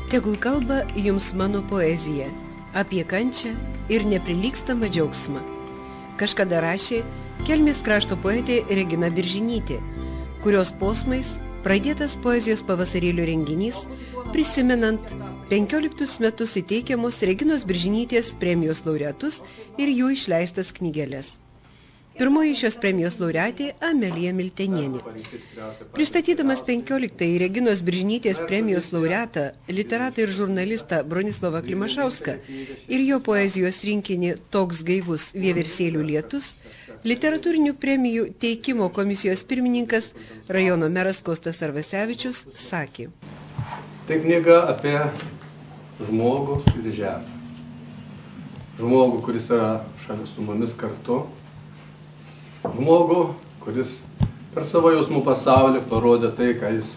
Tegul kalba jums mano poezija apie kančią ir neprilygstamą džiaugsmą. Kažkada rašė Kelmės krašto poetė Regina Biržinytė, kurios posmais pradėtas poezijos pavasarėlio renginys, prisimenant 15 metus įteikiamus Reginos Biržinytės premijos laureatus ir jų išleistas knygeles. Pirmoji šios premijos laureatė Amelija Miltenienė. Pristatydamas 15-ąjį Reginos Biržinytės premijos laureatą, literatą ir žurnalistą Bronislovą Klimašauską ir jo poezijos rinkinį Toks gaivus vieversėlių lietus, literatūrinių premijų teikimo komisijos pirmininkas, rajono meras Kostas Arvasevičius, sakė: Tai knyga apie žmogų ir žemę. Žmogų, kuris yra šalia su mumis kartu. Žmogų, kuris per savo jausmų pasaulį parodė tai, ką jis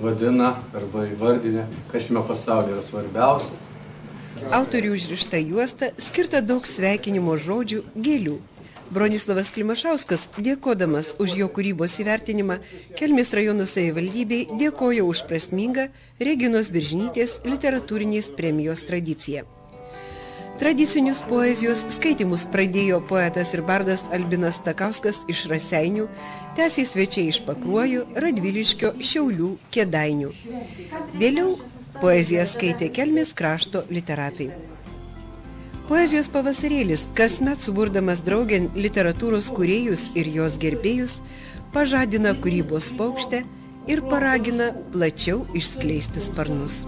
vadina arba įvardinė, kas šiame pasaulyje yra svarbiausia. Autorių užrišta juosta skirta daug sveikinimo žodžių gėlių. Bronislovas Klimašauskas, dėkodamas už jo kūrybos įvertinimą, Kelmės rajono savivaldybei dėkojo už prasmingą Reginos Biržinytės literatūrinės premijos tradiciją. Tradicinius poezijos skaitymus pradėjo poetas ir bardas Albinas Takauskas iš Raseinių, tęsė svečiai iš Pakruojo, Radviliškio, Šiaulių, Kėdainių. Vėliau poeziją skaitė Kelmės krašto literatai. Poezijos pavasarėlis, kasmet suburdamas draugėn literatūros kūrėjus ir jos gerbėjus, pažadina kūrybos paukštę ir paragina plačiau išskleisti sparnus.